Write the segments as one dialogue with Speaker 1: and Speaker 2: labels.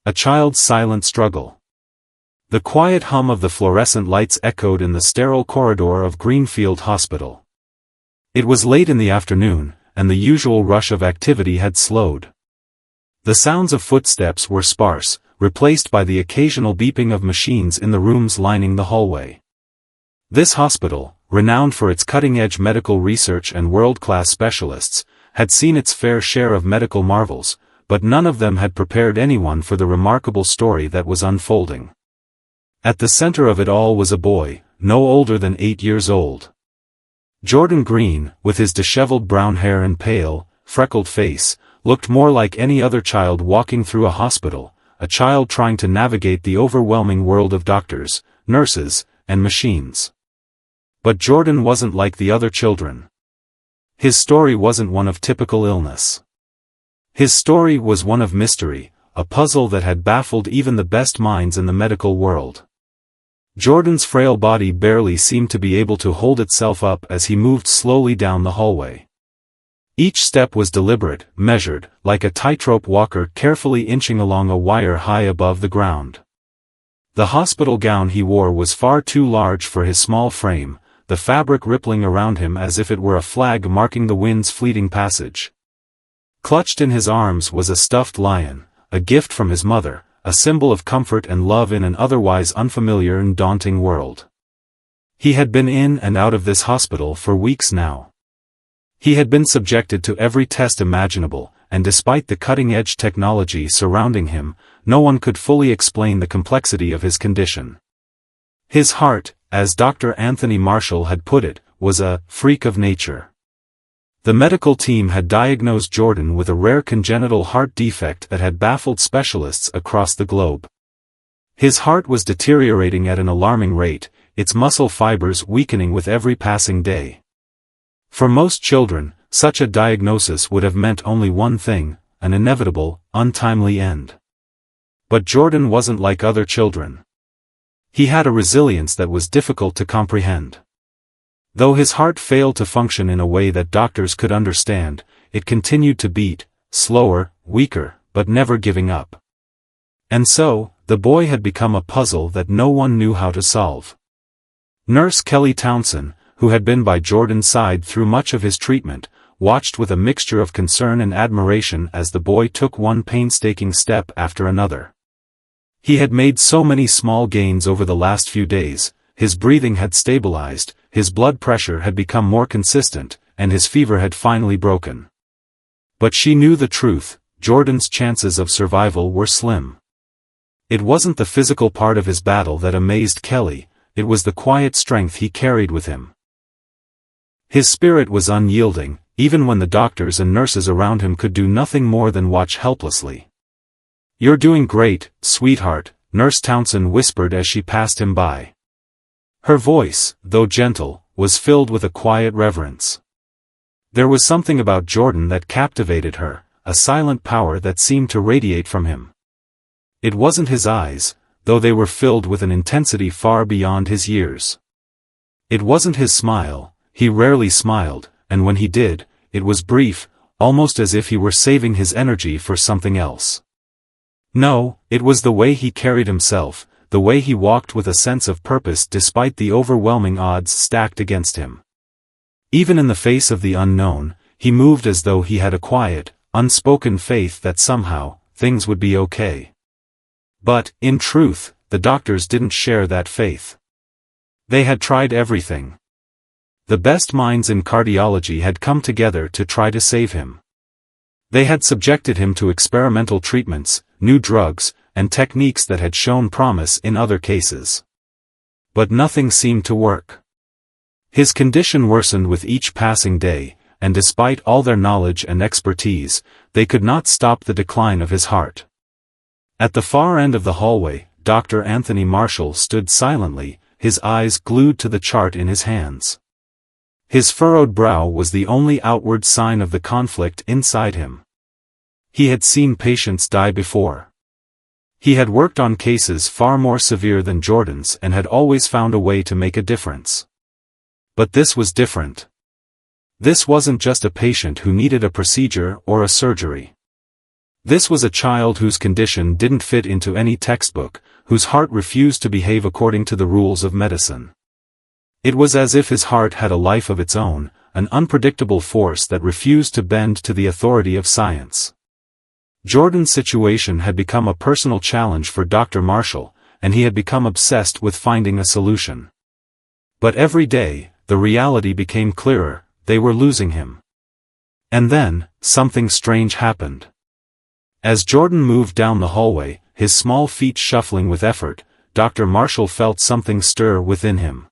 Speaker 1: A child's silent struggle. The quiet hum of the fluorescent lights echoed in the sterile corridor of Greenfield Hospital. It was late in the afternoon, and the usual rush of activity had slowed. The sounds of footsteps were sparse, replaced by the occasional beeping of machines in the rooms lining the hallway. This hospital, renowned for its cutting-edge medical research and world-class specialists, had seen its fair share of medical marvels, but none of them had prepared anyone for the remarkable story that was unfolding. At the center of it all was a boy, no older than 8 years old. Jordan Green, with his disheveled brown hair and pale, freckled face, looked more like any other child walking through a hospital, a child trying to navigate the overwhelming world of doctors, nurses, and machines. But Jordan wasn't like the other children. His story wasn't one of typical illness. His story was one of mystery, a puzzle that had baffled even the best minds in the medical world. Jordan's frail body barely seemed to be able to hold itself up as he moved slowly down the hallway. Each step was deliberate, measured, like a tightrope walker carefully inching along a wire high above the ground. The hospital gown he wore was far too large for his small frame, the fabric rippling around him as if it were a flag marking the wind's fleeting passage. Clutched in his arms was a stuffed lion, a gift from his mother, a symbol of comfort and love in an otherwise unfamiliar and daunting world. He had been in and out of this hospital for weeks now. He had been subjected to every test imaginable, and despite the cutting-edge technology surrounding him, no one could fully explain the complexity of his condition. His heart, as Dr. Anthony Marshall had put it, was a freak of nature. The medical team had diagnosed Jordan with a rare congenital heart defect that had baffled specialists across the globe. His heart was deteriorating at an alarming rate, its muscle fibers weakening with every passing day. For most children, such a diagnosis would have meant only one thing, an inevitable, untimely end. But Jordan wasn't like other children. He had a resilience that was difficult to comprehend. Though his heart failed to function in a way that doctors could understand, it continued to beat, slower, weaker, but never giving up. And so, the boy had become a puzzle that no one knew how to solve. Nurse Kelly Townsend, who had been by Jordan's side through much of his treatment, watched with a mixture of concern and admiration as the boy took one painstaking step after another. He had made so many small gains over the last few days, his breathing had stabilized, his blood pressure had become more consistent, and his fever had finally broken. But she knew the truth, Jordan's chances of survival were slim. It wasn't the physical part of his battle that amazed Kelly, it was the quiet strength he carried with him. His spirit was unyielding, even when the doctors and nurses around him could do nothing more than watch helplessly. "You're doing great, sweetheart," Nurse Townsend whispered as she passed him by. Her voice, though gentle, was filled with a quiet reverence. There was something about Jordan that captivated her, a silent power that seemed to radiate from him. It wasn't his eyes, though they were filled with an intensity far beyond his years. It wasn't his smile, he rarely smiled, and when he did, it was brief, almost as if he were saving his energy for something else. No, it was the way he carried himself, the way he walked with a sense of purpose despite the overwhelming odds stacked against him. Even in the face of the unknown, he moved as though he had a quiet, unspoken faith that somehow, things would be okay. But, in truth, the doctors didn't share that faith. They had tried everything. The best minds in cardiology had come together to try to save him. They had subjected him to experimental treatments, new drugs, and techniques that had shown promise in other cases. But nothing seemed to work. His condition worsened with each passing day, and despite all their knowledge and expertise, they could not stop the decline of his heart. At the far end of the hallway, Dr. Anthony Marshall stood silently, his eyes glued to the chart in his hands. His furrowed brow was the only outward sign of the conflict inside him. He had seen patients die before. He had worked on cases far more severe than Jordan's and had always found a way to make a difference. But this was different. This wasn't just a patient who needed a procedure or a surgery. This was a child whose condition didn't fit into any textbook, whose heart refused to behave according to the rules of medicine. It was as if his heart had a life of its own, an unpredictable force that refused to bend to the authority of science. Jordan's situation had become a personal challenge for Dr. Marshall, and he had become obsessed with finding a solution. But every day, the reality became clearer: they were losing him. And then, something strange happened. As Jordan moved down the hallway, his small feet shuffling with effort, Dr. Marshall felt something stir within him.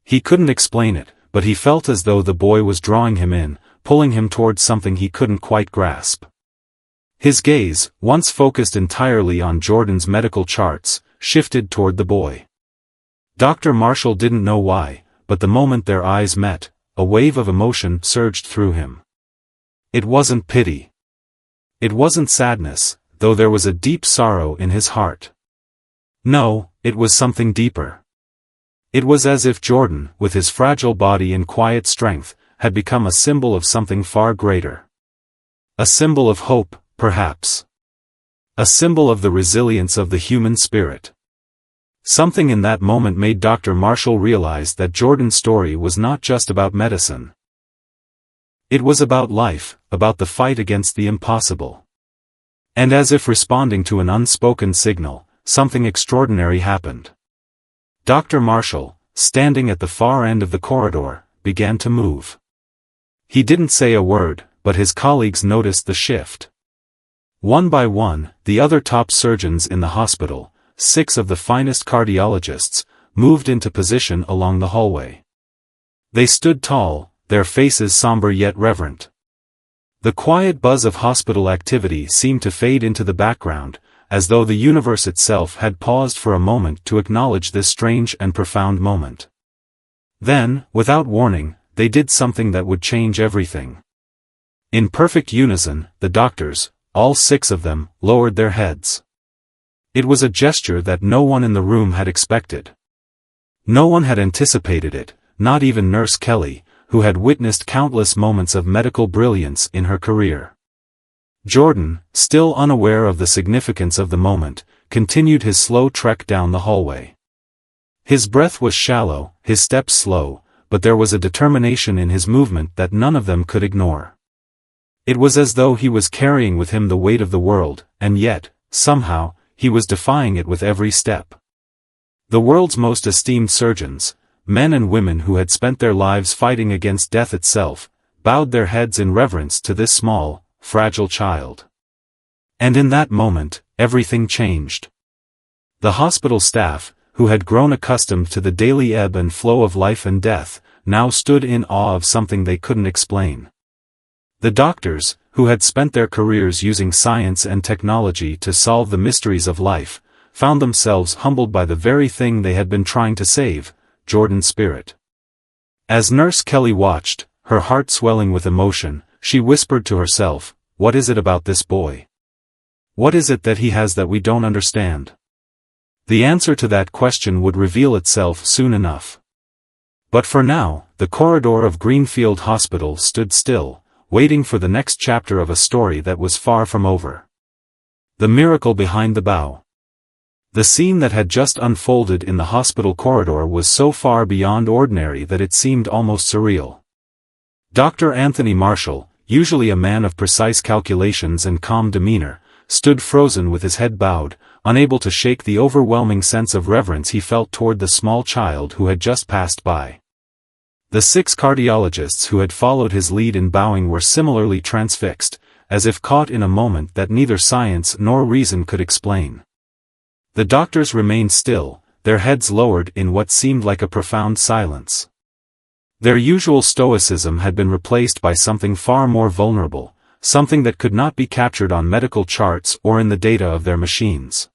Speaker 1: He couldn't explain it, but he felt as though the boy was drawing him in, pulling him towards something he couldn't quite grasp. His gaze, once focused entirely on Jordan's medical charts, shifted toward the boy. Dr. Marshall didn't know why, but the moment their eyes met, a wave of emotion surged through him. It wasn't pity. It wasn't sadness, though there was a deep sorrow in his heart. No, it was something deeper. It was as if Jordan, with his fragile body and quiet strength, had become a symbol of something far greater. A symbol of hope, perhaps. A symbol of the resilience of the human spirit. Something in that moment made Dr. Marshall realize that Jordan's story was not just about medicine. It was about life, about the fight against the impossible. And as if responding to an unspoken signal, something extraordinary happened. Dr. Marshall, standing at the far end of the corridor, began to move. He didn't say a word, but his colleagues noticed the shift. One by one, the other top surgeons in the hospital, 6 of the finest cardiologists, moved into position along the hallway. They stood tall, their faces somber yet reverent. The quiet buzz of hospital activity seemed to fade into the background, as though the universe itself had paused for a moment to acknowledge this strange and profound moment. Then, without warning, they did something that would change everything. In perfect unison, the doctors, all 6 of them, lowered their heads. It was a gesture that no one in the room had expected. No one had anticipated it, not even Nurse Kelly, who had witnessed countless moments of medical brilliance in her career. Jordan, still unaware of the significance of the moment, continued his slow trek down the hallway. His breath was shallow, his steps slow, but there was a determination in his movement that none of them could ignore. It was as though he was carrying with him the weight of the world, and yet, somehow, he was defying it with every step. The world's most esteemed surgeons, men and women who had spent their lives fighting against death itself, bowed their heads in reverence to this small, fragile child. And in that moment, everything changed. The hospital staff, who had grown accustomed to the daily ebb and flow of life and death, now stood in awe of something they couldn't explain. The doctors, who had spent their careers using science and technology to solve the mysteries of life, found themselves humbled by the very thing they had been trying to save, Jordan's spirit. As Nurse Kelly watched, her heart swelling with emotion, she whispered to herself, "What is it about this boy? What is it that he has that we don't understand?" The answer to that question would reveal itself soon enough. But for now, the corridor of Greenfield Hospital stood still, waiting for the next chapter of a story that was far from over. The miracle behind the bow. The scene that had just unfolded in the hospital corridor was so far beyond ordinary that it seemed almost surreal. Dr. Anthony Marshall, usually a man of precise calculations and calm demeanor, stood frozen with his head bowed, unable to shake the overwhelming sense of reverence he felt toward the small child who had just passed by. The 6 cardiologists who had followed his lead in bowing were similarly transfixed, as if caught in a moment that neither science nor reason could explain. The doctors remained still, their heads lowered in what seemed like a profound silence. Their usual stoicism had been replaced by something far more vulnerable, something that could not be captured on medical charts or in the data of their machines.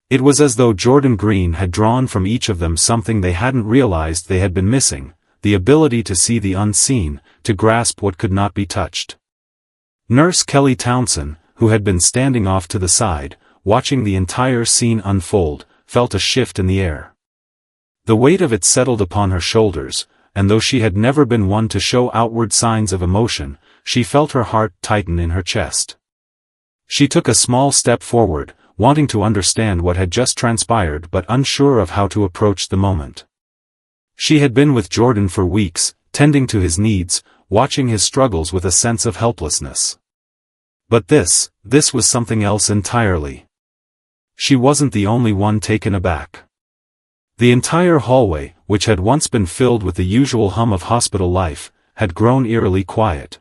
Speaker 1: It was as though Jordan Green had drawn from each of them something they hadn't realized they had been missing, the ability to see the unseen, to grasp what could not be touched. Nurse Kelly Townsend, who had been standing off to the side, watching the entire scene unfold, felt a shift in the air. The weight of it settled upon her shoulders, and though she had never been one to show outward signs of emotion, she felt her heart tighten in her chest. She took a small step forward, wanting to understand what had just transpired but unsure of how to approach the moment. She had been with Jordan for weeks, tending to his needs, watching his struggles with a sense of helplessness. But this was something else entirely. She wasn't the only one taken aback. The entire hallway, which had once been filled with the usual hum of hospital life, had grown eerily quiet.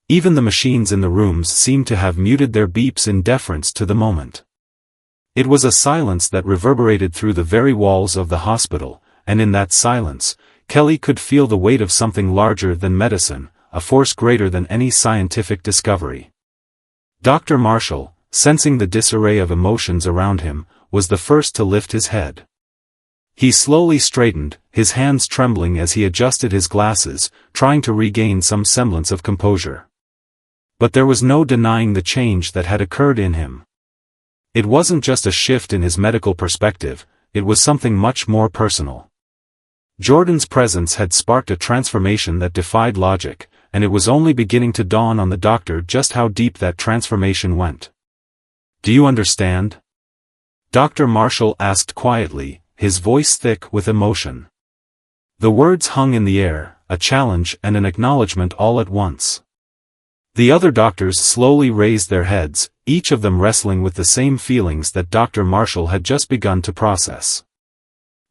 Speaker 1: Even the machines in the rooms seemed to have muted their beeps in deference to the moment. It was a silence that reverberated through the very walls of the hospital, and in that silence, Kelly could feel the weight of something larger than medicine, a force greater than any scientific discovery. Dr. Marshall, sensing the disarray of emotions around him, was the first to lift his head. He slowly straightened, his hands trembling as he adjusted his glasses, trying to regain some semblance of composure. But there was no denying the change that had occurred in him. It wasn't just a shift in his medical perspective, it was something much more personal. Jordan's presence had sparked a transformation that defied logic, and it was only beginning to dawn on the doctor just how deep that transformation went. "Do you understand?" Dr. Marshall asked quietly, his voice thick with emotion. The words hung in the air, a challenge and an acknowledgement all at once. The other doctors slowly raised their heads, each of them wrestling with the same feelings that Dr. Marshall had just begun to process.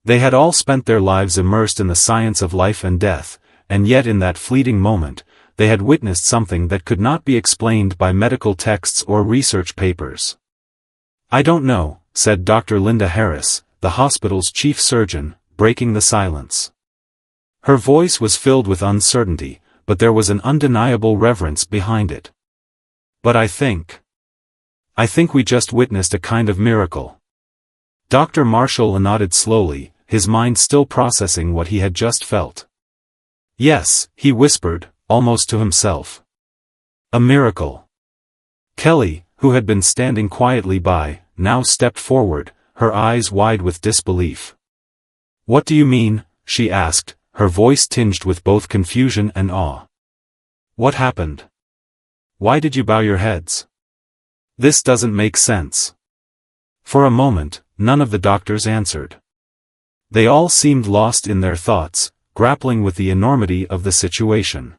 Speaker 1: They had all spent their lives immersed in the science of life and death, and yet in that fleeting moment, they had witnessed something that could not be explained by medical texts or research papers. "I don't know," said Dr. Linda Harris, the hospital's chief surgeon, breaking the silence. Her voice was filled with uncertainty, but there was an undeniable reverence behind it. "But I think we just witnessed a kind of miracle." Dr. Marshall nodded slowly, his mind still processing what he had just felt. "Yes," he whispered, almost to himself. "A miracle." Kelly, who had been standing quietly by, now stepped forward, her eyes wide with disbelief. "What do you mean?" she asked, her voice tinged with both confusion and awe. "What happened? Why did you bow your heads? This doesn't make sense." For a moment, none of the doctors answered. They all seemed lost in their thoughts, grappling with the enormity of the situation.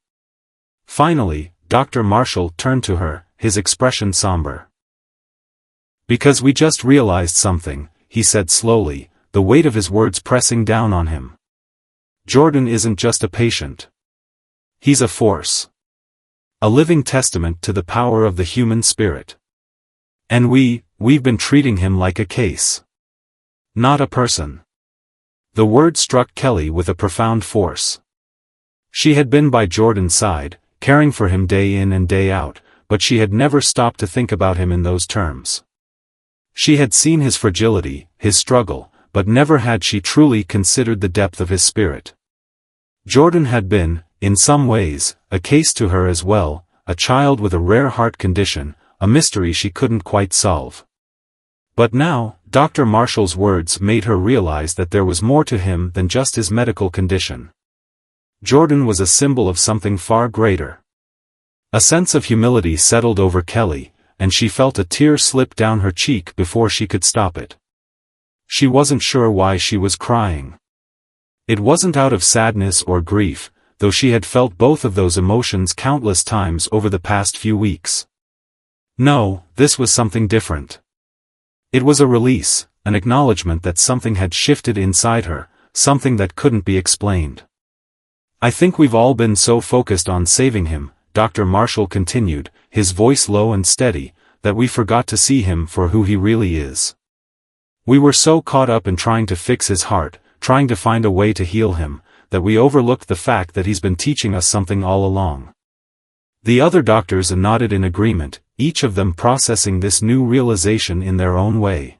Speaker 1: Finally, Dr. Marshall turned to her, his expression somber. "Because we just realized something," he said slowly, the weight of his words pressing down on him. "Jordan isn't just a patient. He's a force. A living testament to the power of the human spirit. And we've been treating him like a case. Not a person." The word struck Kelly with a profound force. She had been by Jordan's side, caring for him day in and day out, but she had never stopped to think about him in those terms. She had seen his fragility, his struggle, but never had she truly considered the depth of his spirit. Jordan had been, in some ways, a case to her as well, a child with a rare heart condition, a mystery she couldn't quite solve. But now, Dr. Marshall's words made her realize that there was more to him than just his medical condition. Jordan was a symbol of something far greater. A sense of humility settled over Kelly, and she felt a tear slip down her cheek before she could stop it. She wasn't sure why she was crying. It wasn't out of sadness or grief, though she had felt both of those emotions countless times over the past few weeks. No, this was something different. It was a release, an acknowledgement that something had shifted inside her, something that couldn't be explained. "I think we've all been so focused on saving him," Dr. Marshall continued, his voice low and steady, "that we forgot to see him for who he really is. We were so caught up in trying to fix his heart, trying to find a way to heal him, that we overlooked the fact that he's been teaching us something all along." The other doctors nodded in agreement, each of them processing this new realization in their own way.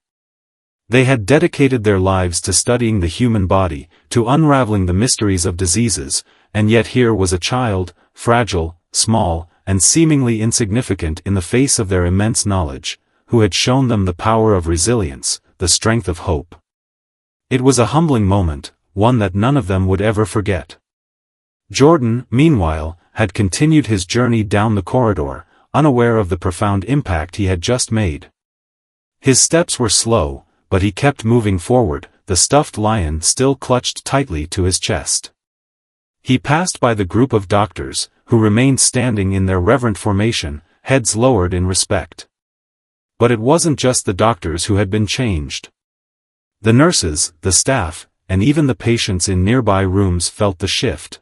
Speaker 1: They had dedicated their lives to studying the human body, to unraveling the mysteries of diseases, and yet here was a child, fragile, small, and seemingly insignificant in the face of their immense knowledge, who had shown them the power of resilience, the strength of hope. It was a humbling moment, one that none of them would ever forget. Jordan, meanwhile, had continued his journey down the corridor, unaware of the profound impact he had just made. His steps were slow, but he kept moving forward, the stuffed lion still clutched tightly to his chest. He passed by the group of doctors, who remained standing in their reverent formation, heads lowered in respect. But it wasn't just the doctors who had been changed. The nurses, the staff, and even the patients in nearby rooms felt the shift.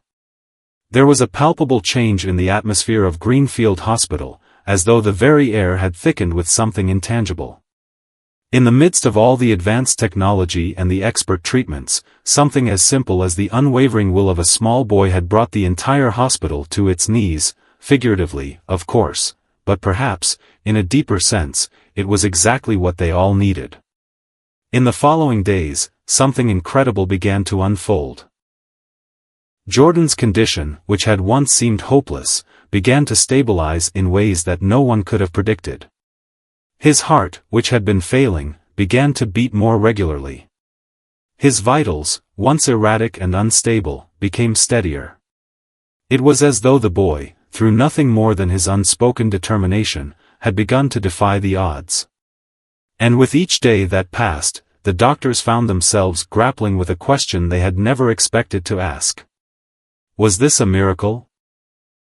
Speaker 1: There was a palpable change in the atmosphere of Greenfield Hospital, as though the very air had thickened with something intangible. In the midst of all the advanced technology and the expert treatments, something as simple as the unwavering will of a small boy had brought the entire hospital to its knees, figuratively, of course, but perhaps, in a deeper sense, it was exactly what they all needed. In the following days, something incredible began to unfold. Jordan's condition, which had once seemed hopeless, began to stabilize in ways that no one could have predicted. His heart, which had been failing, began to beat more regularly. His vitals, once erratic and unstable, became steadier. It was as though the boy, through nothing more than his unspoken determination, had begun to defy the odds. And with each day that passed, the doctors found themselves grappling with a question they had never expected to ask. Was this a miracle?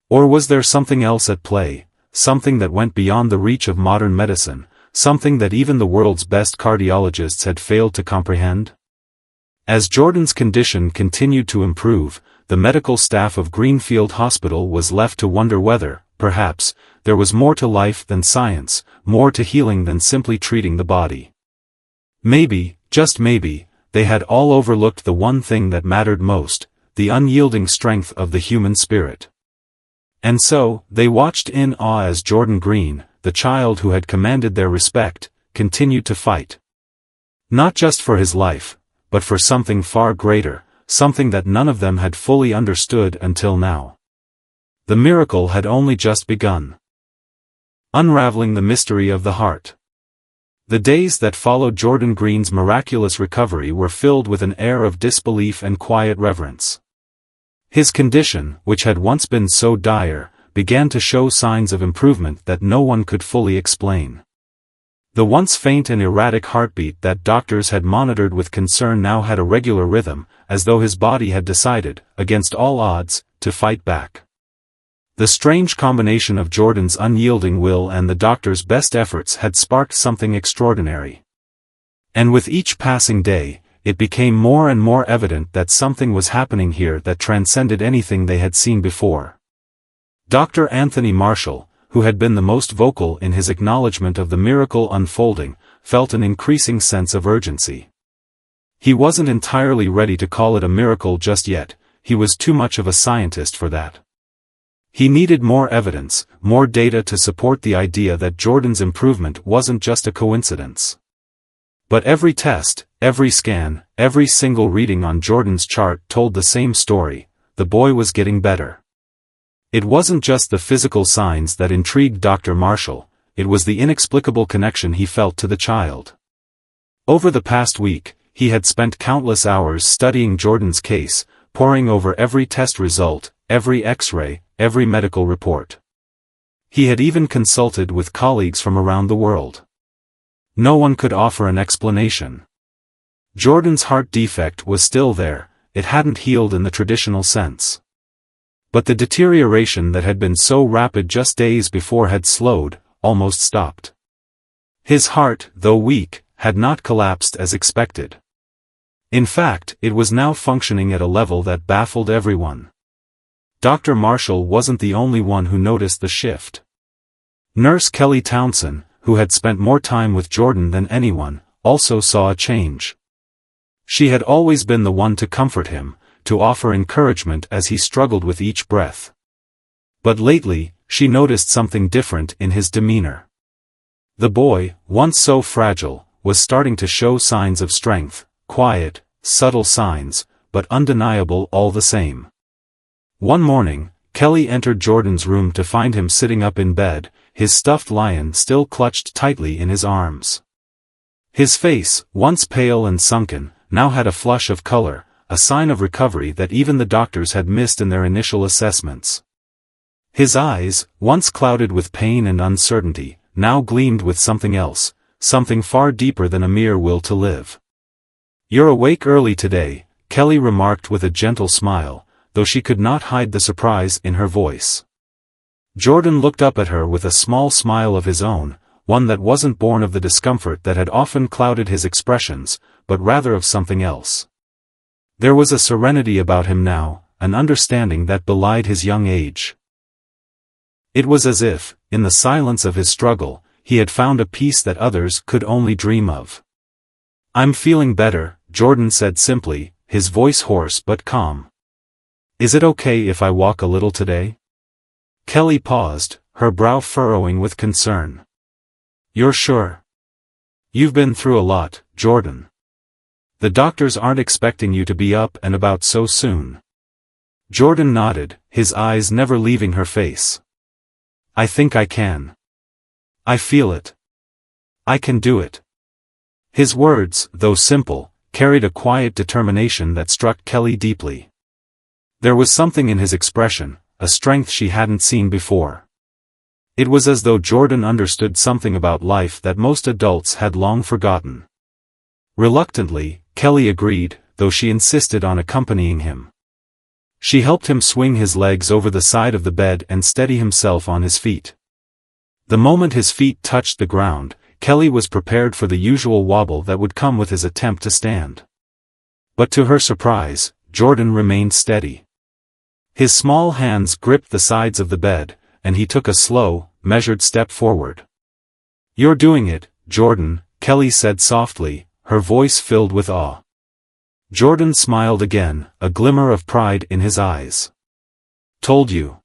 Speaker 1: Or was there something else at play, something that went beyond the reach of modern medicine, something that even the world's best cardiologists had failed to comprehend? As Jordan's condition continued to improve, the medical staff of Greenfield Hospital was left to wonder whether, perhaps, there was more to life than science, more to healing than simply treating the body. Maybe, just maybe, they had all overlooked the one thing that mattered most, the unyielding strength of the human spirit. And so, they watched in awe as Jordan Green, the child who had commanded their respect, continued to fight. Not just for his life, but for something far greater, something that none of them had fully understood until now. The miracle had only just begun. Unraveling the mystery of the heart. The days that followed Jordan Green's miraculous recovery were filled with an air of disbelief and quiet reverence. His condition, which had once been so dire, began to show signs of improvement that no one could fully explain. The once faint and erratic heartbeat that doctors had monitored with concern now had a regular rhythm, as though his body had decided, against all odds, to fight back. The strange combination of Jordan's unyielding will and the doctor's best efforts had sparked something extraordinary. And with each passing day, it became more and more evident that something was happening here that transcended anything they had seen before. Dr. Anthony Marshall, who had been the most vocal in his acknowledgement of the miracle unfolding, felt an increasing sense of urgency. He wasn't entirely ready to call it a miracle just yet, he was too much of a scientist for that. He needed more evidence, more data to support the idea that Jordan's improvement wasn't just a coincidence. But every test, every scan, every single reading on Jordan's chart told the same story: the boy was getting better. It wasn't just the physical signs that intrigued Dr. Marshall, it was the inexplicable connection he felt to the child. Over the past week, he had spent countless hours studying Jordan's case, poring over every test result, every X-ray, every medical report. He had even consulted with colleagues from around the world. No one could offer an explanation. Jordan's heart defect was still there, it hadn't healed in the traditional sense. But the deterioration that had been so rapid just days before had slowed, almost stopped. His heart, though weak, had not collapsed as expected. In fact, it was now functioning at a level that baffled everyone. Dr. Marshall wasn't the only one who noticed the shift. Nurse Kelly Townsend, who had spent more time with Jordan than anyone, also saw a change. She had always been the one to comfort him, to offer encouragement as he struggled with each breath. But lately, she noticed something different in his demeanor. The boy, once so fragile, was starting to show signs of strength, quiet, subtle signs, but undeniable all the same. One morning, Kelly entered Jordan's room to find him sitting up in bed, his stuffed lion still clutched tightly in his arms. His face, once pale and sunken, now had a flush of color, a sign of recovery that even the doctors had missed in their initial assessments. His eyes, once clouded with pain and uncertainty, now gleamed with something else, something far deeper than a mere will to live. "You're awake early today," Kelly remarked with a gentle smile, though she could not hide the surprise in her voice. Jordan looked up at her with a small smile of his own, one that wasn't born of the discomfort that had often clouded his expressions, but rather of something else. There was a serenity about him now, an understanding that belied his young age. It was as if, in the silence of his struggle, he had found a peace that others could only dream of. "I'm feeling better," Jordan said simply, his voice hoarse but calm. "Is it okay if I walk a little today?" Kelly paused, her brow furrowing with concern. "You're sure? You've been through a lot, Jordan. The doctors aren't expecting you to be up and about so soon." Jordan nodded, his eyes never leaving her face. "I think I can. I feel it. I can do it." His words, though simple, carried a quiet determination that struck Kelly deeply. There was something in his expression, a strength she hadn't seen before. It was as though Jordan understood something about life that most adults had long forgotten. Reluctantly, Kelly agreed, though she insisted on accompanying him. She helped him swing his legs over the side of the bed and steady himself on his feet. The moment his feet touched the ground, Kelly was prepared for the usual wobble that would come with his attempt to stand. But to her surprise, Jordan remained steady. His small hands gripped the sides of the bed, and he took a slow, measured step forward. "You're doing it, Jordan," Kelly said softly, her voice filled with awe. Jordan smiled again, a glimmer of pride in his eyes. "Told you."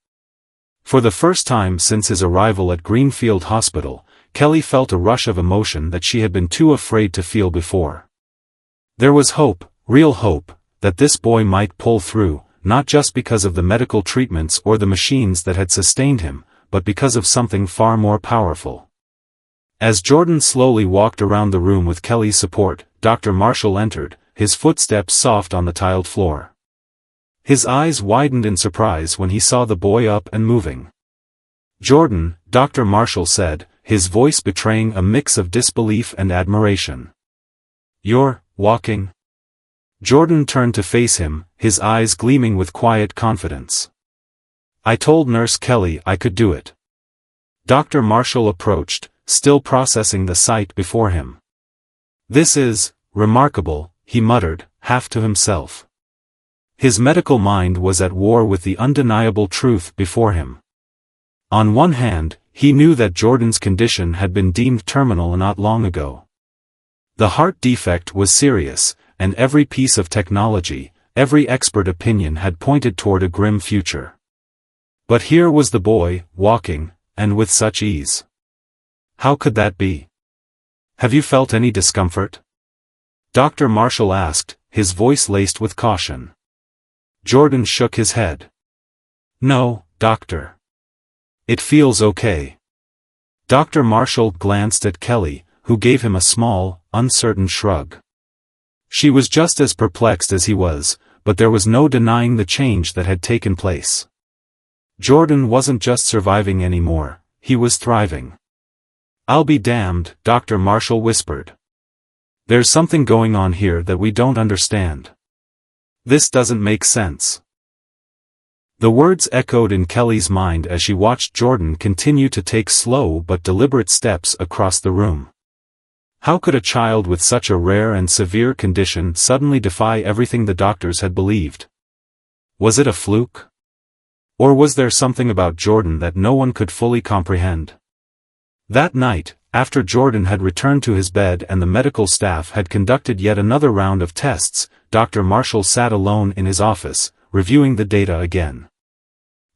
Speaker 1: For the first time since his arrival at Greenfield Hospital, Kelly felt a rush of emotion that she had been too afraid to feel before. There was hope, real hope, that this boy might pull through, not just because of the medical treatments or the machines that had sustained him, but because of something far more powerful. As Jordan slowly walked around the room with Kelly's support, Dr. Marshall entered, his footsteps soft on the tiled floor. His eyes widened in surprise when he saw the boy up and moving. "Jordan," Dr. Marshall said, his voice betraying a mix of disbelief and admiration. "You're walking?" Jordan turned to face him, his eyes gleaming with quiet confidence. "I told Nurse Kelly I could do it." Dr. Marshall approached, still processing the sight before him. "This is remarkable," he muttered, half to himself. His medical mind was at war with the undeniable truth before him. On one hand, he knew that Jordan's condition had been deemed terminal not long ago. The heart defect was serious, and every piece of technology, every expert opinion had pointed toward a grim future. But here was the boy, walking, and with such ease. How could that be? "Have you felt any discomfort?" Dr. Marshall asked, his voice laced with caution. Jordan shook his head. "No, doctor. It feels okay." Dr. Marshall glanced at Kelly, who gave him a small, uncertain shrug. She was just as perplexed as he was, but there was no denying the change that had taken place. Jordan wasn't just surviving anymore, he was thriving. "I'll be damned," Dr. Marshall whispered. "There's something going on here that we don't understand. This doesn't make sense." The words echoed in Kelly's mind as she watched Jordan continue to take slow but deliberate steps across the room. How could a child with such a rare and severe condition suddenly defy everything the doctors had believed? Was it a fluke? Or was there something about Jordan that no one could fully comprehend? That night, after Jordan had returned to his bed and the medical staff had conducted yet another round of tests, Dr. Marshall sat alone in his office, reviewing the data again.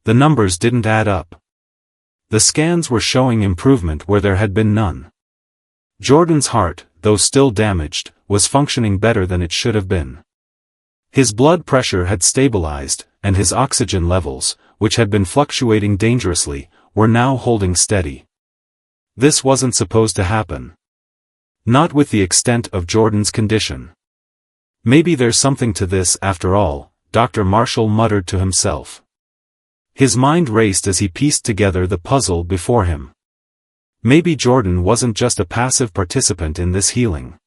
Speaker 1: The numbers didn't add up. The scans were showing improvement where there had been none. Jordan's heart, though still damaged, was functioning better than it should have been. His blood pressure had stabilized, and his oxygen levels, which had been fluctuating dangerously, were now holding steady. This wasn't supposed to happen. Not with the extent of Jordan's condition. "Maybe there's something to this after all," Dr. Marshall muttered to himself. His mind raced as he pieced together the puzzle before him. Maybe Jordan wasn't just a passive participant in this healing.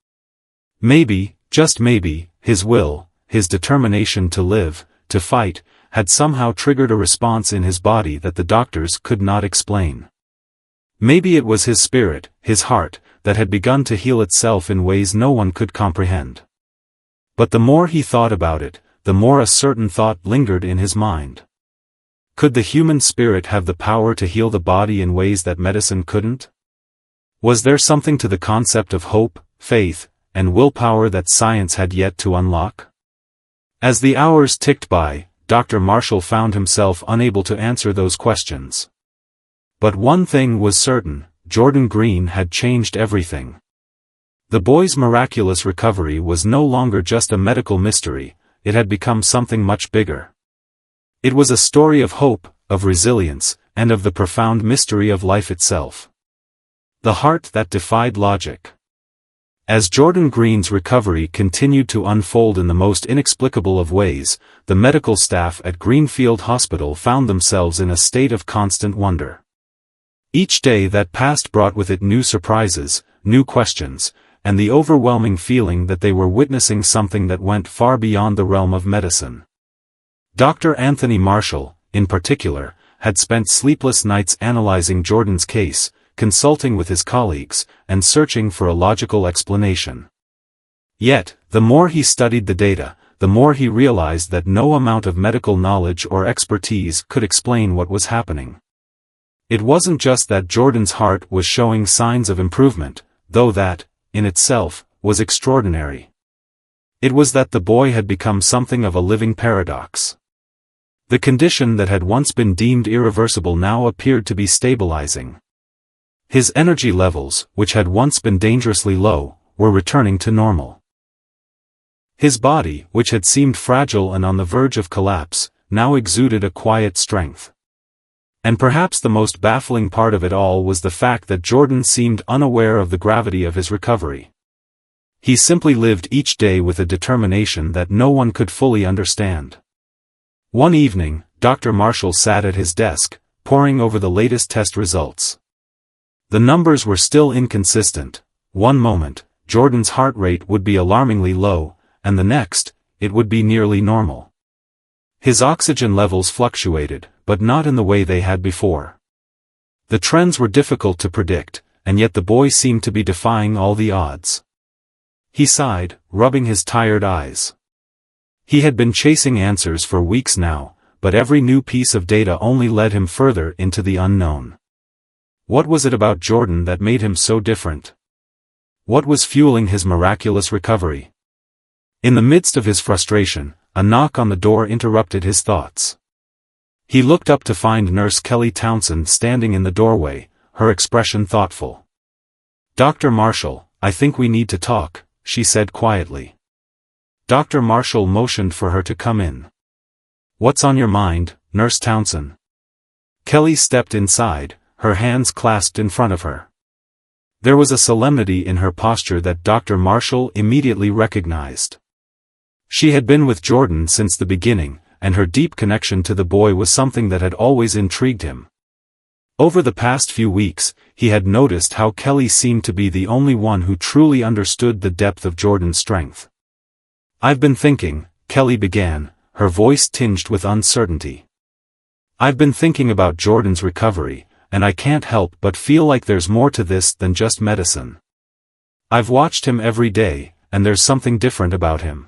Speaker 1: Maybe, just maybe, his will, his determination to live, to fight, had somehow triggered a response in his body that the doctors could not explain. Maybe it was his spirit, his heart, that had begun to heal itself in ways no one could comprehend. But the more he thought about it, the more a certain thought lingered in his mind. Could the human spirit have the power to heal the body in ways that medicine couldn't? Was there something to the concept of hope, faith, and willpower that science had yet to unlock? As the hours ticked by, Dr. Marshall found himself unable to answer those questions. But one thing was certain: Jordan Green had changed everything. The boy's miraculous recovery was no longer just a medical mystery, it had become something much bigger. It was a story of hope, of resilience, and of the profound mystery of life itself. The heart that defied logic. As Jordan Green's recovery continued to unfold in the most inexplicable of ways, the medical staff at Greenfield Hospital found themselves in a state of constant wonder. Each day that passed brought with it new surprises, new questions, and the overwhelming feeling that they were witnessing something that went far beyond the realm of medicine. Dr. Anthony Marshall, in particular, had spent sleepless nights analyzing Jordan's case, consulting with his colleagues, and searching for a logical explanation. Yet, the more he studied the data, the more he realized that no amount of medical knowledge or expertise could explain what was happening. It wasn't just that Jordan's heart was showing signs of improvement, though that, in itself, was extraordinary. It was that the boy had become something of a living paradox. The condition that had once been deemed irreversible now appeared to be stabilizing. His energy levels, which had once been dangerously low, were returning to normal. His body, which had seemed fragile and on the verge of collapse, now exuded a quiet strength. And perhaps the most baffling part of it all was the fact that Jordan seemed unaware of the gravity of his recovery. He simply lived each day with a determination that no one could fully understand. One evening, Dr. Marshall sat at his desk, poring over the latest test results. The numbers were still inconsistent. One moment, Jordan's heart rate would be alarmingly low, and the next, it would be nearly normal. His oxygen levels fluctuated, but not in the way they had before. The trends were difficult to predict, and yet the boy seemed to be defying all the odds. He sighed, rubbing his tired eyes. He had been chasing answers for weeks now, but every new piece of data only led him further into the unknown. What was it about Jordan that made him so different? What was fueling his miraculous recovery? In the midst of his frustration, a knock on the door interrupted his thoughts. He looked up to find Nurse Kelly Townsend standing in the doorway, her expression thoughtful. "Dr. Marshall, I think we need to talk," she said quietly. Dr. Marshall motioned for her to come in. "What's on your mind, Nurse Townsend?" Kelly stepped inside, her hands clasped in front of her. There was a solemnity in her posture that Dr. Marshall immediately recognized. She had been with Jordan since the beginning, and her deep connection to the boy was something that had always intrigued him. Over the past few weeks, he had noticed how Kelly seemed to be the only one who truly understood the depth of Jordan's strength. "I've been thinking," Kelly began, her voice tinged with uncertainty. "I've been thinking about Jordan's recovery, and I can't help but feel like there's more to this than just medicine. I've watched him every day, and there's something different about him.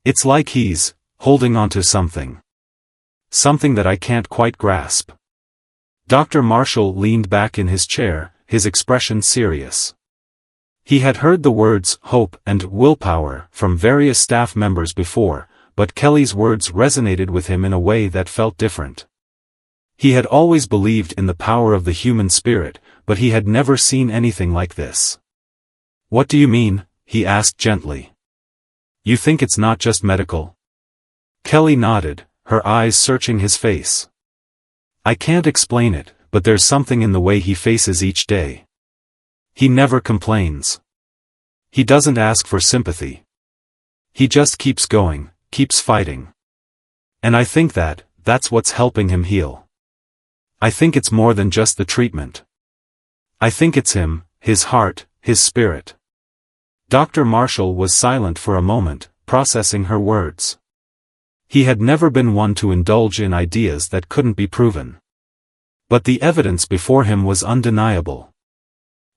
Speaker 1: It's like he's holding onto something. Something that I can't quite grasp." Dr. Marshall leaned back in his chair, his expression serious. He had heard the words hope and willpower from various staff members before, but Kelly's words resonated with him in a way that felt different. He had always believed in the power of the human spirit, but he had never seen anything like this. "What do you mean?" he asked gently. "You think it's not just medical?" Kelly nodded, her eyes searching his face. "I can't explain it, but there's something in the way he faces each day. He never complains. He doesn't ask for sympathy. He just keeps going, keeps fighting. And I think that, that's what's helping him heal. I think it's more than just the treatment. I think it's him, his heart, his spirit. Dr. Marshall was silent for a moment, processing her words. He had never been one to indulge in ideas that couldn't be proven. But the evidence before him was undeniable.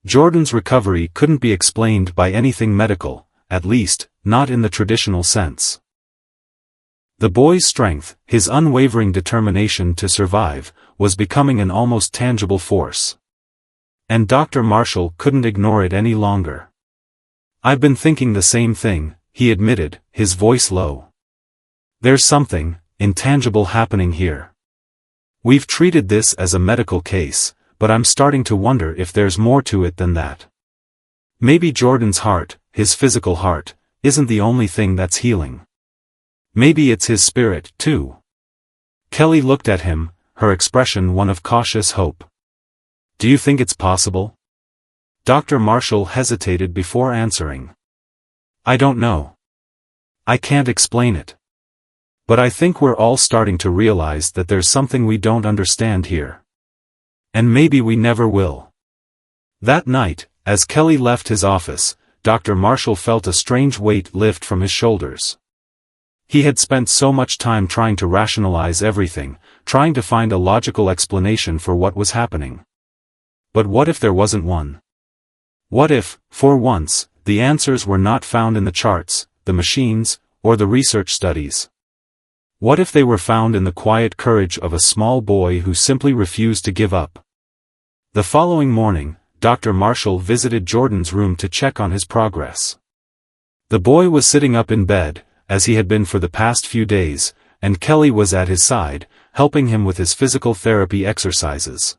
Speaker 1: Jordan's recovery couldn't be explained by anything medical, at least, not in the traditional sense. The boy's strength, his unwavering determination to survive, was becoming an almost tangible force. And Dr. Marshall couldn't ignore it any longer. I've been thinking the same thing, he admitted, his voice low. There's something intangible happening here. We've treated this as a medical case, but I'm starting to wonder if there's more to it than that. Maybe Jordan's heart, his physical heart, isn't the only thing that's healing. Maybe it's his spirit, too. Kelly looked at him, her expression one of cautious hope. Do you think it's possible? Dr. Marshall hesitated before answering. I don't know. I can't explain it. But I think we're all starting to realize that there's something we don't understand here. And maybe we never will. That night, as Kelly left his office, Dr. Marshall felt a strange weight lift from his shoulders. He had spent so much time trying to rationalize everything, trying to find a logical explanation for what was happening. But what if there wasn't one? What if, for once, the answers were not found in the charts, the machines, or the research studies? What if they were found in the quiet courage of a small boy who simply refused to give up? The following morning, Dr. Marshall visited Jordan's room to check on his progress. The boy was sitting up in bed, as he had been for the past few days, and Kelly was at his side, helping him with his physical therapy exercises.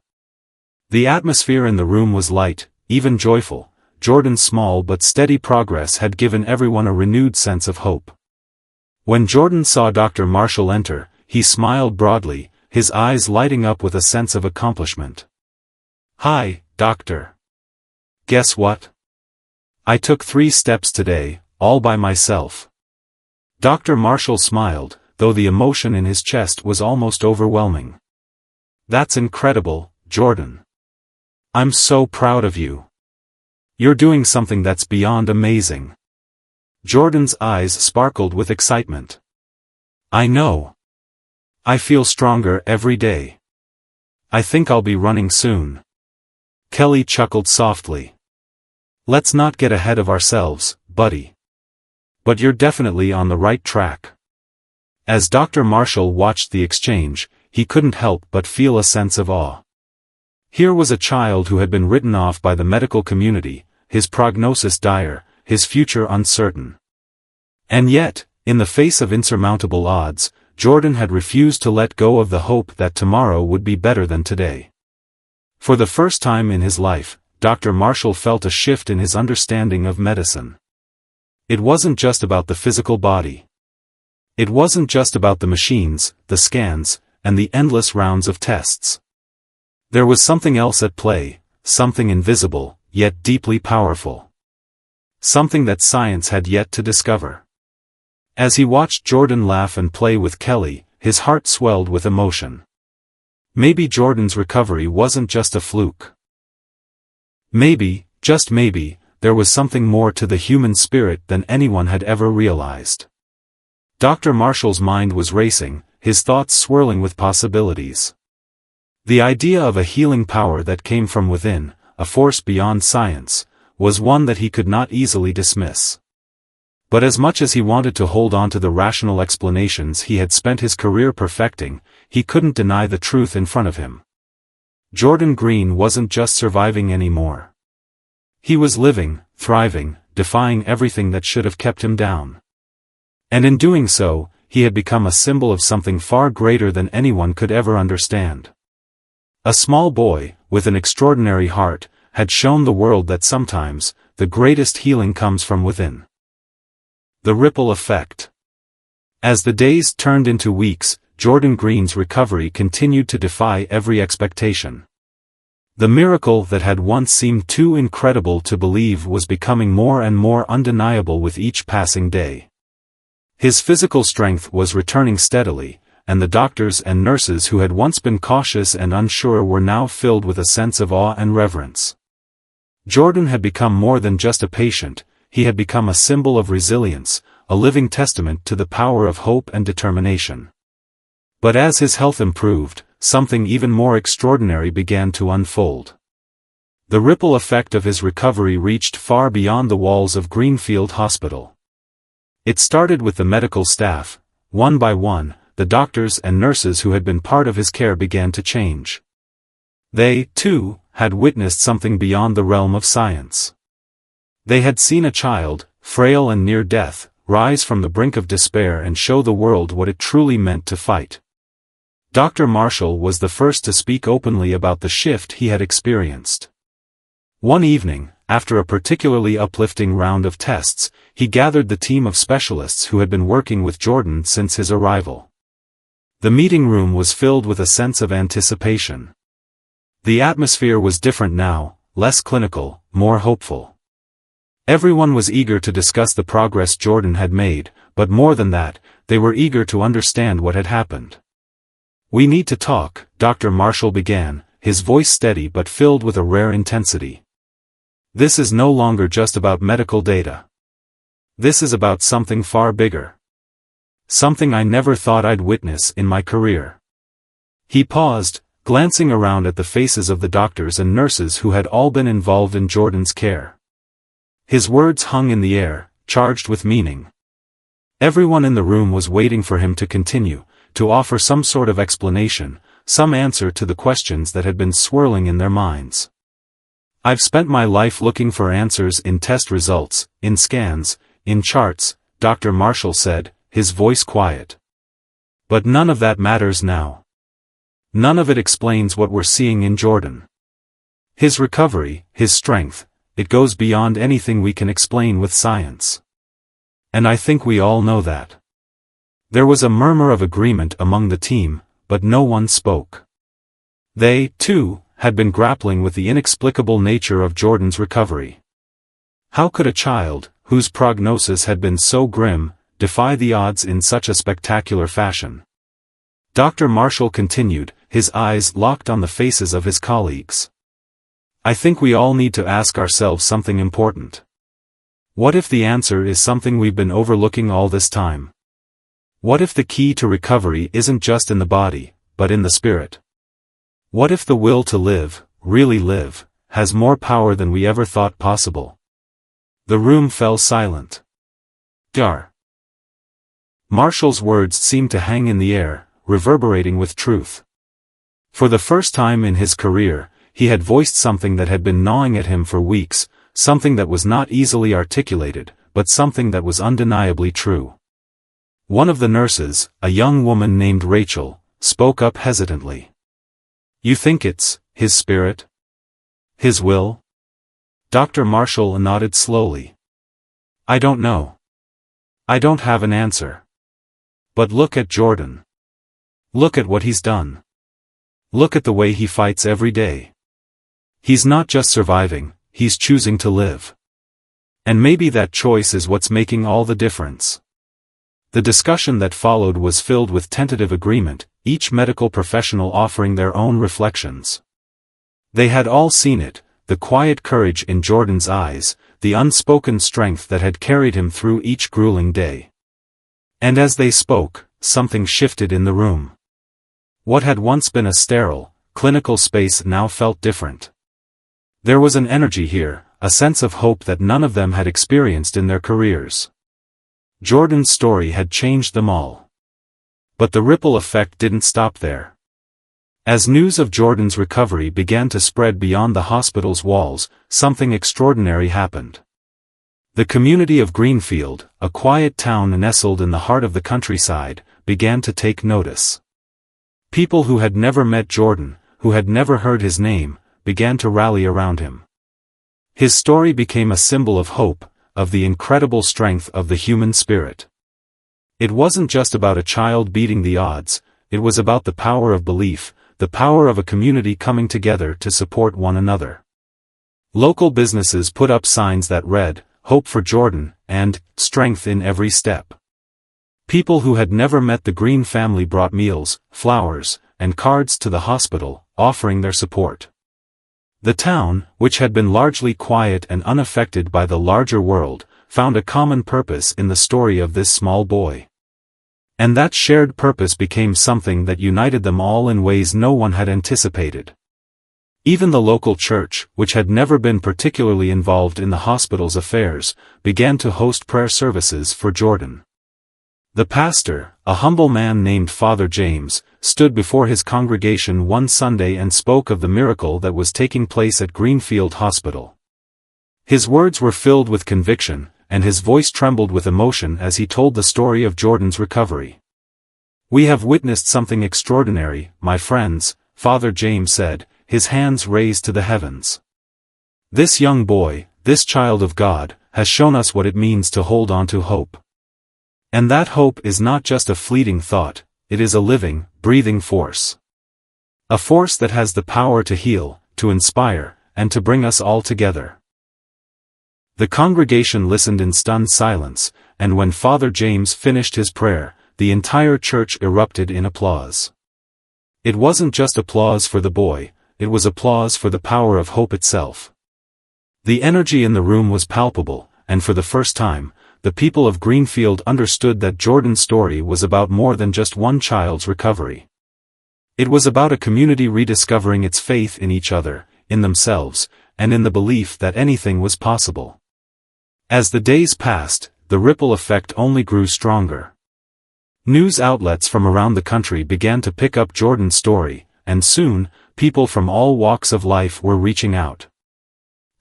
Speaker 1: The atmosphere in the room was light, even joyful. Jordan's small but steady progress had given everyone a renewed sense of hope. When Jordan saw Dr. Marshall enter, he smiled broadly, his eyes lighting up with a sense of accomplishment. Hi, doctor. Guess what? I took 3 steps today, all by myself. Dr. Marshall smiled, though the emotion in his chest was almost overwhelming. That's incredible, Jordan. I'm so proud of you. You're doing something that's beyond amazing. Jordan's eyes sparkled with excitement. I know. I feel stronger every day. I think I'll be running soon. Kelly chuckled softly. Let's not get ahead of ourselves, buddy. But you're definitely on the right track. As Dr. Marshall watched the exchange, he couldn't help but feel a sense of awe. Here was a child who had been written off by the medical community, his prognosis dire, his future uncertain. And yet, in the face of insurmountable odds, Jordan had refused to let go of the hope that tomorrow would be better than today. For the first time in his life, Dr. Marshall felt a shift in his understanding of medicine. It wasn't just about the physical body. It wasn't just about the machines, the scans, and the endless rounds of tests. There was something else at play, something invisible, yet deeply powerful. Something that science had yet to discover. As he watched Jordan laugh and play with Kelly, his heart swelled with emotion. Maybe Jordan's recovery wasn't just a fluke. Maybe, just maybe, there was something more to the human spirit than anyone had ever realized. Dr. Marshall's mind was racing, his thoughts swirling with possibilities. The idea of a healing power that came from within, a force beyond science, was one that he could not easily dismiss. But as much as he wanted to hold on to the rational explanations he had spent his career perfecting, he couldn't deny the truth in front of him. Jordan Green wasn't just surviving anymore. He was living, thriving, defying everything that should have kept him down. And in doing so, he had become a symbol of something far greater than anyone could ever understand. A small boy, with an extraordinary heart, had shown the world that sometimes, the greatest healing comes from within. The ripple effect. As the days turned into weeks, Jordan Green's recovery continued to defy every expectation. The miracle that had once seemed too incredible to believe was becoming more and more undeniable with each passing day. His physical strength was returning steadily, and the doctors and nurses who had once been cautious and unsure were now filled with a sense of awe and reverence. Jordan had become more than just a patient, he had become a symbol of resilience, a living testament to the power of hope and determination. But as his health improved, something even more extraordinary began to unfold. The ripple effect of his recovery reached far beyond the walls of Greenfield Hospital. It started with the medical staff. One by one, the doctors and nurses who had been part of his care began to change. They, too, had witnessed something beyond the realm of science. They had seen a child, frail and near death, rise from the brink of despair and show the world what it truly meant to fight. Dr. Marshall was the first to speak openly about the shift he had experienced. One evening, after a particularly uplifting round of tests, he gathered the team of specialists who had been working with Jordan since his arrival. The meeting room was filled with a sense of anticipation. The atmosphere was different now, less clinical, more hopeful. Everyone was eager to discuss the progress Jordan had made, but more than that, they were eager to understand what had happened. "We need to talk," Dr. Marshall began, his voice steady but filled with a rare intensity. "This is no longer just about medical data. This is about something far bigger. Something I never thought I'd witness in my career." He paused, glancing around at the faces of the doctors and nurses who had all been involved in Jordan's care. His words hung in the air, charged with meaning. Everyone in the room was waiting for him to continue, to offer some sort of explanation, some answer to the questions that had been swirling in their minds. "I've spent my life looking for answers in test results, in scans, in charts," Dr. Marshall said, his voice quiet. "But none of that matters now. None of it explains what we're seeing in Jordan. His recovery, his strength, it goes beyond anything we can explain with science. And I think we all know that." There was a murmur of agreement among the team, but no one spoke. They, too, had been grappling with the inexplicable nature of Jordan's recovery. How could a child, whose prognosis had been so grim, defy the odds in such a spectacular fashion? Dr. Marshall continued, his eyes locked on the faces of his colleagues. "I think we all need to ask ourselves something important. What if the answer is something we've been overlooking all this time? What if the key to recovery isn't just in the body, but in the spirit? What if the will to live, really live, has more power than we ever thought possible?" The room fell silent. Dar. Marshall's words seemed to hang in the air, reverberating with truth. For the first time in his career, he had voiced something that had been gnawing at him for weeks, something that was not easily articulated, but something that was undeniably true. One of the nurses, a young woman named Rachel, spoke up hesitantly. "You think it's his spirit? His will?" Dr. Marshall nodded slowly. "I don't know. I don't have an answer. But look at Jordan. Look at what he's done. Look at the way he fights every day. He's not just surviving, he's choosing to live. And maybe that choice is what's making all the difference." The discussion that followed was filled with tentative agreement, each medical professional offering their own reflections. They had all seen it, the quiet courage in Jordan's eyes, the unspoken strength that had carried him through each grueling day. And as they spoke, something shifted in the room. What had once been a sterile, clinical space now felt different. There was an energy here, a sense of hope that none of them had experienced in their careers. Jordan's story had changed them all. But the ripple effect didn't stop there. As news of Jordan's recovery began to spread beyond the hospital's walls, something extraordinary happened. The community of Greenfield, a quiet town nestled in the heart of the countryside, began to take notice. People who had never met Jordan, who had never heard his name, began to rally around him. His story became a symbol of hope, of the incredible strength of the human spirit. It wasn't just about a child beating the odds, it was about the power of belief, the power of a community coming together to support one another. Local businesses put up signs that read, "Hope for Jordan," and "Strength in every step." People who had never met the Green family brought meals, flowers, and cards to the hospital, offering their support. The town, which had been largely quiet and unaffected by the larger world, found a common purpose in the story of this small boy. And that shared purpose became something that united them all in ways no one had anticipated. Even the local church, which had never been particularly involved in the hospital's affairs, began to host prayer services for Jordan. The pastor, a humble man named Father James, stood before his congregation one Sunday and spoke of the miracle that was taking place at Greenfield Hospital. His words were filled with conviction, and his voice trembled with emotion as he told the story of Jordan's recovery. "We have witnessed something extraordinary, my friends," Father James said, his hands raised to the heavens. "This young boy, this child of God, has shown us what it means to hold on to hope. And that hope is not just a fleeting thought, it is a living, breathing force. A force that has the power to heal, to inspire, and to bring us all together." The congregation listened in stunned silence, and when Father James finished his prayer, the entire church erupted in applause. It wasn't just applause for the boy, it was applause for the power of hope itself. The energy in the room was palpable, and for the first time, the people of Greenfield understood that Jordan's story was about more than just one child's recovery. It was about a community rediscovering its faith in each other, in themselves, and in the belief that anything was possible. As the days passed, the ripple effect only grew stronger. News outlets from around the country began to pick up Jordan's story, and soon, people from all walks of life were reaching out.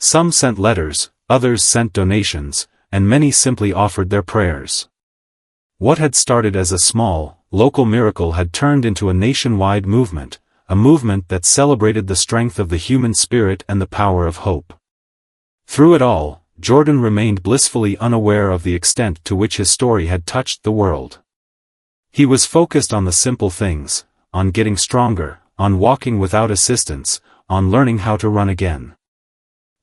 Speaker 1: Some sent letters, others sent donations, and many simply offered their prayers. What had started as a small, local miracle had turned into a nationwide movement, a movement that celebrated the strength of the human spirit and the power of hope. Through it all, Jordan remained blissfully unaware of the extent to which his story had touched the world. He was focused on the simple things, on getting stronger, on walking without assistance, on learning how to run again.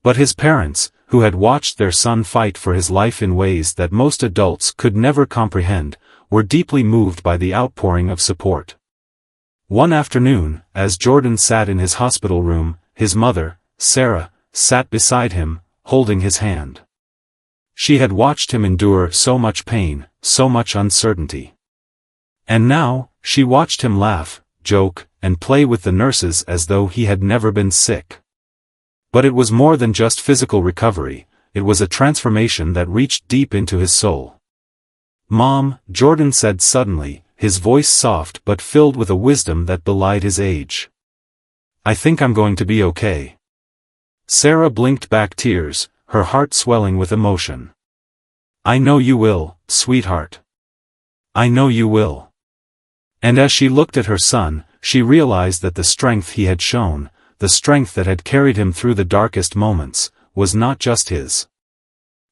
Speaker 1: But his parents, who had watched their son fight for his life in ways that most adults could never comprehend, were deeply moved by the outpouring of support. One afternoon, as Jordan sat in his hospital room, his mother, Sarah, sat beside him, holding his hand. She had watched him endure so much pain, so much uncertainty. And now, she watched him laugh, joke, and play with the nurses as though he had never been sick. But it was more than just physical recovery, it was a transformation that reached deep into his soul. "Mom," Jordan said suddenly, his voice soft but filled with a wisdom that belied his age. "I think I'm going to be okay." Sarah blinked back tears, her heart swelling with emotion. "I know you will, sweetheart. I know you will." And as she looked at her son, she realized that the strength he had shown, the strength that had carried him through the darkest moments, was not just his.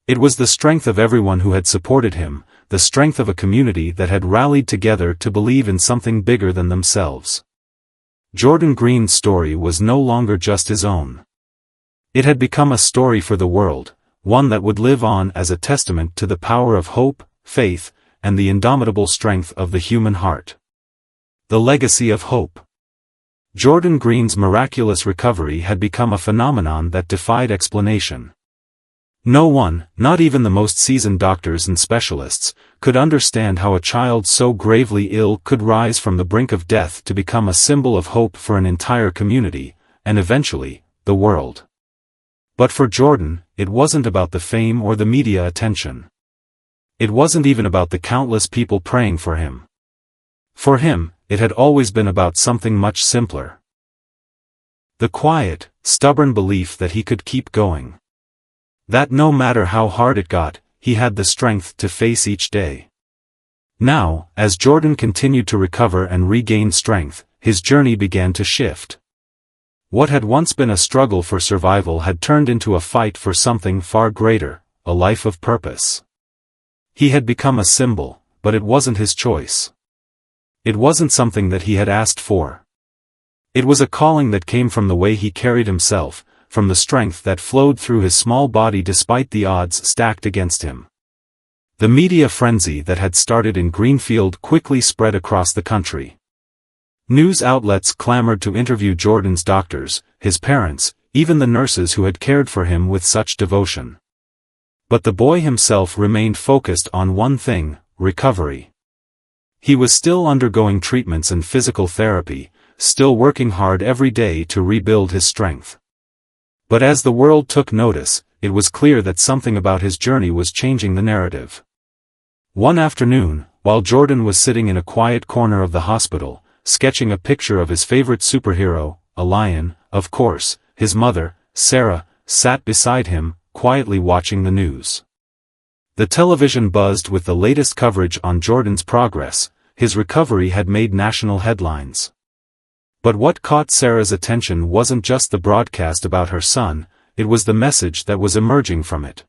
Speaker 1: It was the strength of everyone who had supported him, the strength of a community that had rallied together to believe in something bigger than themselves. Jordan Green's story was no longer just his own. It had become a story for the world, one that would live on as a testament to the power of hope, faith, and the indomitable strength of the human heart. The legacy of hope. Jordan Green's miraculous recovery had become a phenomenon that defied explanation. No one, not even the most seasoned doctors and specialists, could understand how a child so gravely ill could rise from the brink of death to become a symbol of hope for an entire community, and eventually, the world. But for Jordan, it wasn't about the fame or the media attention. It wasn't even about the countless people praying for him. For him, it had always been about something much simpler. The quiet, stubborn belief that he could keep going. That no matter how hard it got, he had the strength to face each day. Now, as Jordan continued to recover and regain strength, his journey began to shift. What had once been a struggle for survival had turned into a fight for something far greater, a life of purpose. He had become a symbol, but it wasn't his choice. It wasn't something that he had asked for. It was a calling that came from the way he carried himself, from the strength that flowed through his small body despite the odds stacked against him. The media frenzy that had started in Greenfield quickly spread across the country. News outlets clamored to interview Jordan's doctors, his parents, even the nurses who had cared for him with such devotion. But the boy himself remained focused on one thing: recovery. He was still undergoing treatments and physical therapy, still working hard every day to rebuild his strength. But as the world took notice, it was clear that something about his journey was changing the narrative. One afternoon, while Jordan was sitting in a quiet corner of the hospital, sketching a picture of his favorite superhero, a lion, of course, his mother, Sarah, sat beside him, quietly watching the news. The television buzzed with the latest coverage on Jordan's progress. His recovery had made national headlines. But what caught Sarah's attention wasn't just the broadcast about her son, it was the message that was emerging from it.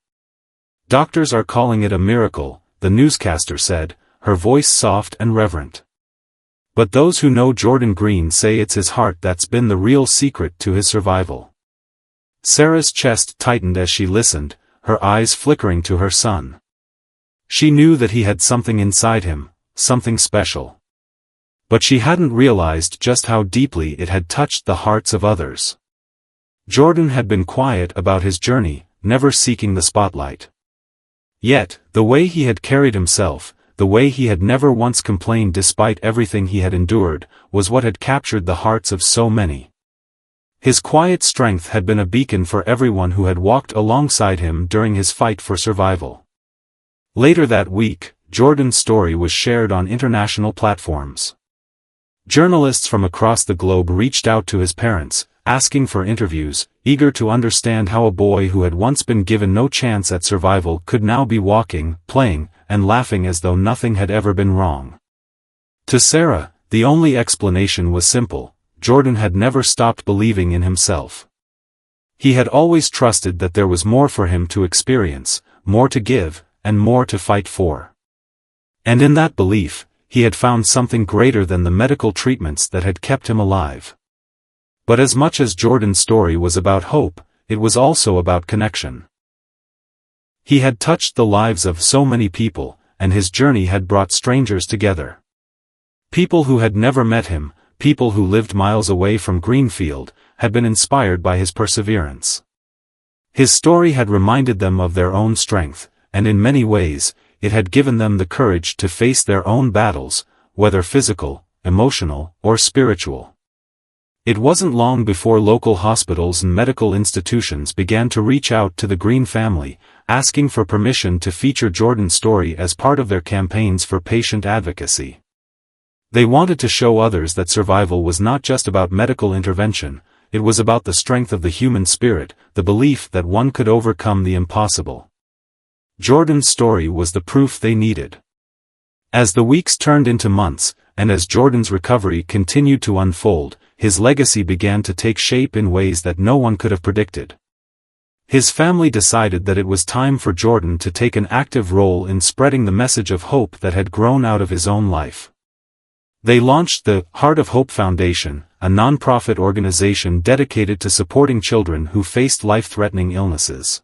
Speaker 1: "Doctors are calling it a miracle," the newscaster said, her voice soft and reverent. "But those who know Jordan Green say it's his heart that's been the real secret to his survival." Sarah's chest tightened as she listened, her eyes flickering to her son. She knew that he had something inside him, something special. But she hadn't realized just how deeply it had touched the hearts of others. Jordan had been quiet about his journey, never seeking the spotlight. Yet, the way he had carried himself, the way he had never once complained despite everything he had endured, was what had captured the hearts of so many. His quiet strength had been a beacon for everyone who had walked alongside him during his fight for survival. Later that week, Jordan's story was shared on international platforms. Journalists from across the globe reached out to his parents, asking for interviews, eager to understand how a boy who had once been given no chance at survival could now be walking, playing, and laughing as though nothing had ever been wrong. To Sarah, the only explanation was simple: Jordan had never stopped believing in himself. He had always trusted that there was more for him to experience, more to give, and more to fight for. And in that belief, he had found something greater than the medical treatments that had kept him alive. But as much as Jordan's story was about hope, it was also about connection. He had touched the lives of so many people, and his journey had brought strangers together. People who had never met him, people who lived miles away from Greenfield, had been inspired by his perseverance. His story had reminded them of their own strength, and in many ways, it had given them the courage to face their own battles, whether physical, emotional, or spiritual. It wasn't long before local hospitals and medical institutions began to reach out to the Green family, asking for permission to feature Jordan's story as part of their campaigns for patient advocacy. They wanted to show others that survival was not just about medical intervention, it was about the strength of the human spirit, the belief that one could overcome the impossible. Jordan's story was the proof they needed. As the weeks turned into months, and as Jordan's recovery continued to unfold, his legacy began to take shape in ways that no one could have predicted. His family decided that it was time for Jordan to take an active role in spreading the message of hope that had grown out of his own life. They launched the Heart of Hope Foundation, a non-profit organization dedicated to supporting children who faced life-threatening illnesses.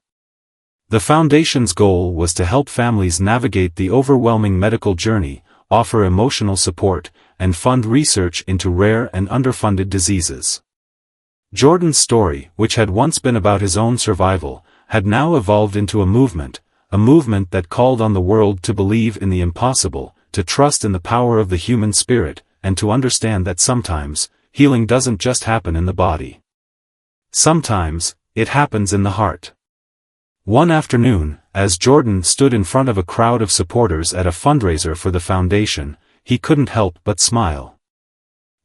Speaker 1: The foundation's goal was to help families navigate the overwhelming medical journey, offer emotional support, and fund research into rare and underfunded diseases. Jordan's story, which had once been about his own survival, had now evolved into a movement that called on the world to believe in the impossible, to trust in the power of the human spirit, and to understand that sometimes, healing doesn't just happen in the body. Sometimes, it happens in the heart. One afternoon, as Jordan stood in front of a crowd of supporters at a fundraiser for the foundation, he couldn't help but smile.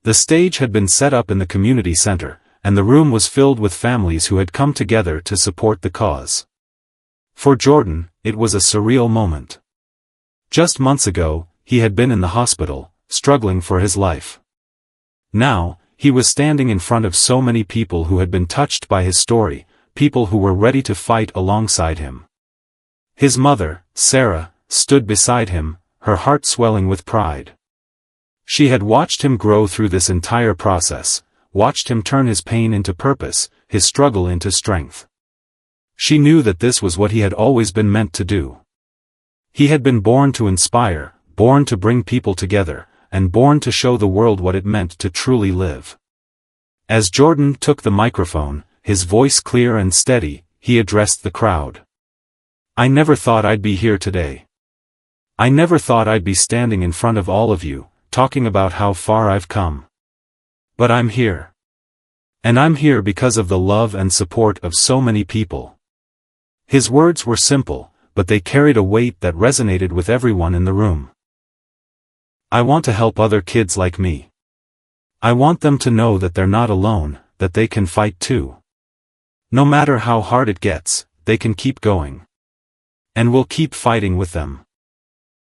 Speaker 1: The stage had been set up in the community center, and the room was filled with families who had come together to support the cause. For Jordan, it was a surreal moment. Just months ago, he had been in the hospital, struggling for his life. Now, he was standing in front of so many people who had been touched by his story, people who were ready to fight alongside him. His mother, Sarah, stood beside him, her heart swelling with pride. She had watched him grow through this entire process, watched him turn his pain into purpose, his struggle into strength. She knew that this was what he had always been meant to do. He had been born to inspire, born to bring people together, and born to show the world what it meant to truly live. As Jordan took the microphone, his voice clear and steady, he addressed the crowd. "I never thought I'd be here today. I never thought I'd be standing in front of all of you, talking about how far I've come. But I'm here. And I'm here because of the love and support of so many people." His words were simple, but they carried a weight that resonated with everyone in the room. "I want to help other kids like me. I want them to know that they're not alone, that they can fight too. No matter how hard it gets, they can keep going. And we'll keep fighting with them."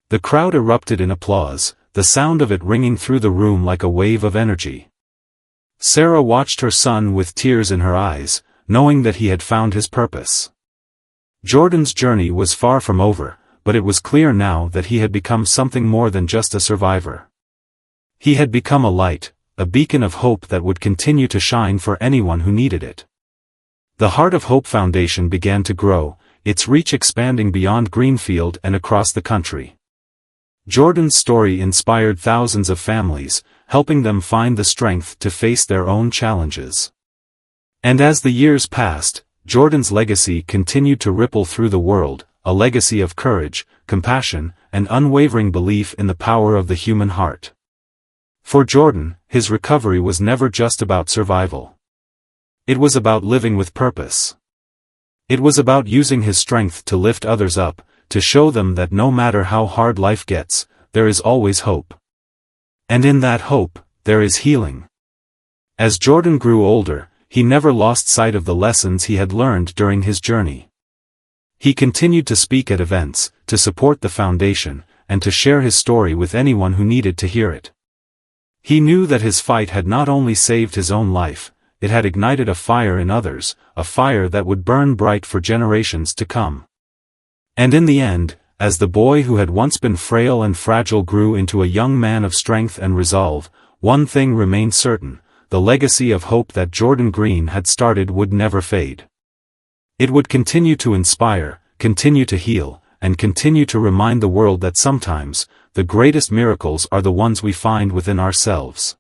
Speaker 1: The crowd erupted in applause, the sound of it ringing through the room like a wave of energy. Sarah watched her son with tears in her eyes, knowing that he had found his purpose. Jordan's journey was far from over, but it was clear now that he had become something more than just a survivor. He had become a light, a beacon of hope that would continue to shine for anyone who needed it. The Heart of Hope Foundation began to grow, its reach expanding beyond Greenfield and across the country. Jordan's story inspired thousands of families, helping them find the strength to face their own challenges. And as the years passed, Jordan's legacy continued to ripple through the world, a legacy of courage, compassion, and unwavering belief in the power of the human heart. For Jordan, his recovery was never just about survival. It was about living with purpose. It was about using his strength to lift others up, to show them that no matter how hard life gets, there is always hope. And in that hope, there is healing. As Jordan grew older, he never lost sight of the lessons he had learned during his journey. He continued to speak at events, to support the foundation, and to share his story with anyone who needed to hear it. He knew that his fight had not only saved his own life, it had ignited a fire in others, a fire that would burn bright for generations to come. And in the end, as the boy who had once been frail and fragile grew into a young man of strength and resolve, one thing remained certain: the legacy of hope that Jordan Green had started would never fade. It would continue to inspire, continue to heal, and continue to remind the world that sometimes, the greatest miracles are the ones we find within ourselves.